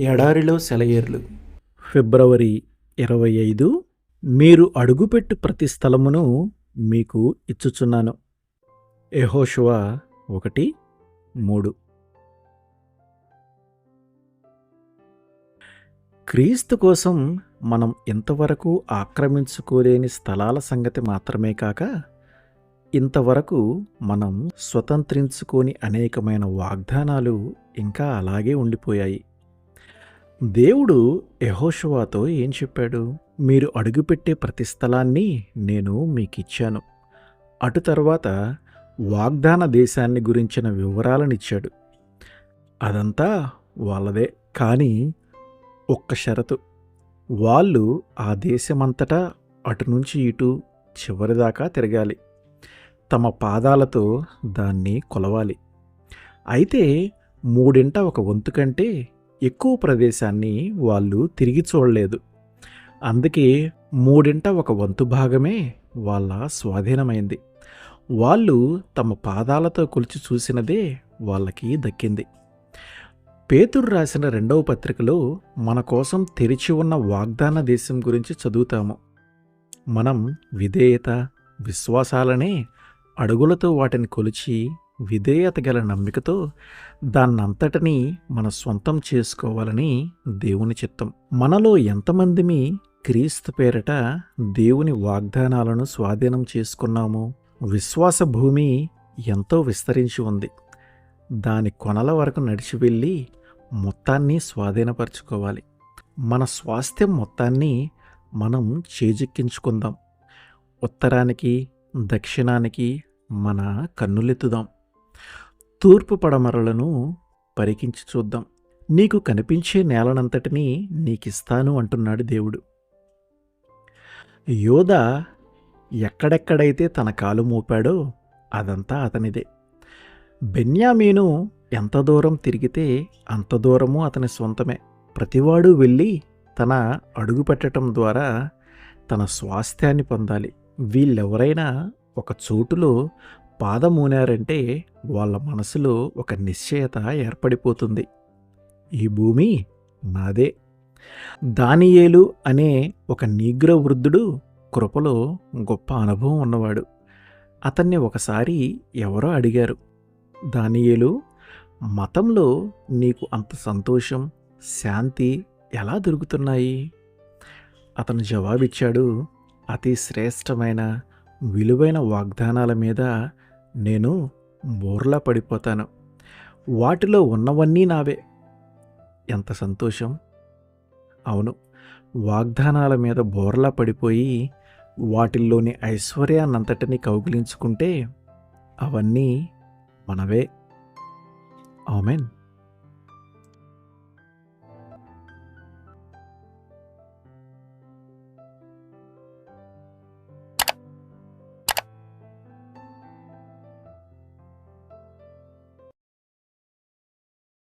ఎడారిలో సెలయేర్లు. ఫిబ్రవరి 25. మీరు అడుగుపెట్టు ప్రతి స్థలమును మీకు ఇచ్చుచున్నాను. యెహోషువ 1:3. క్రీస్తు కోసం మనం ఇంతవరకు ఆక్రమించుకోలేని స్థలాల సంగతి మాత్రమే కాక, ఇంతవరకు మనం స్వతంత్రించుకోని అనేకమైన వాగ్దానాలు ఇంకా అలాగే ఉండిపోయాయి. దేవుడు యెహోషువతో ఏం చెప్పాడు? మీరు అడుగుపెట్టే ప్రతి స్థలాన్ని నేను మీకిచ్చాను. అటు తర్వాత వాగ్దాన దేశాన్ని గురించిన వివరాలనిచ్చాడు. అదంతా వాళ్ళదే. కానీ ఒక్క షరతు, వాళ్ళు ఆ దేశమంతటా అటు నుంచి ఇటు చివరిదాకా తిరగాలి. తమ పాదాలతో దాన్ని కొలవాలి. అయితే 1/3 కంటే ఎక్కువ ప్రదేశాన్ని వాళ్ళు తిరిగి చూడలేదు. అందుకే 1/3 భాగమే వాళ్ళ స్వాధీనమైంది. వాళ్ళు తమ పాదాలతో కొలిచి చూసినదే వాళ్ళకి దక్కింది. పేతురు రాసిన 2వ పత్రికలో మన కోసం తెరిచి ఉన్న వాగ్దాన దేశం గురించి చదువుతాము. మనం విధేయత, విశ్వాసాలనే అడుగులతో వాటిని కొలిచి, విధేయత గల నమ్మికతో దాన్నంతటినీ మన సొంతం చేసుకోవాలని దేవుని చిత్తం. మనలో ఎంతమందిమి క్రీస్తు పేరట దేవుని వాగ్దానాలను స్వాధీనం చేసుకున్నాము? విశ్వాస భూమి ఎంతో విస్తరించి ఉంది. దాని కొనల వరకు నడిచి వెళ్ళి మొత్తాన్ని స్వాధీనపరచుకోవాలి. మన స్వాస్థ్యం మొత్తాన్ని మనం చేజిక్కించుకుందాం. ఉత్తరానికి, దక్షిణానికి మన కన్నులెత్తుదాం. తూర్పు పడమరలను పరికించి చూద్దాం. నీకు కనిపించే నేలనంతటినీ నీకిస్తాను అంటున్నాడు దేవుడు. యోధా ఎక్కడెక్కడైతే తన కాలు మోపాడో అదంతా అతనిదే. బెన్యామీను ఎంత దూరం తిరిగితే అంత దూరము అతని సొంతమే. ప్రతివాడు వెళ్ళి తన అడుగు పెట్టడం ద్వారా తన స్వాస్థ్యాన్ని పొందాలి. వీళ్ళెవరైనా ఒక చోటులో పాదమూనారంటే వాళ్ళ మనసులో ఒక నిశ్చయత ఏర్పడిపోతుంది. ఈ భూమి నాదే. దానియేలు అనే ఒక నీగ్రో వృద్ధుడు కృపలో గొప్ప అనుభవం ఉన్నవాడు. అతన్ని ఒకసారి ఎవరో అడిగారు, దానియేలు, మతంలో నీకు అంత సంతోషం, శాంతి ఎలా దొరుకుతున్నాయి? అతను జవాబిచ్చాడు, అతి శ్రేష్టమైన విలువైన వాగ్దానాల మీద నేను బోర్లా పడిపోతాను. వాటిలో ఉన్నవన్నీ నావే. ఎంత సంతోషం! అవును, వాగ్దానాల మీద బోర్లా పడిపోయి వాటిల్లోని ఐశ్వర్యాన్నంతటినీ కౌగిలించుకుంటే అవన్నీ మనవే. ఆమెన్.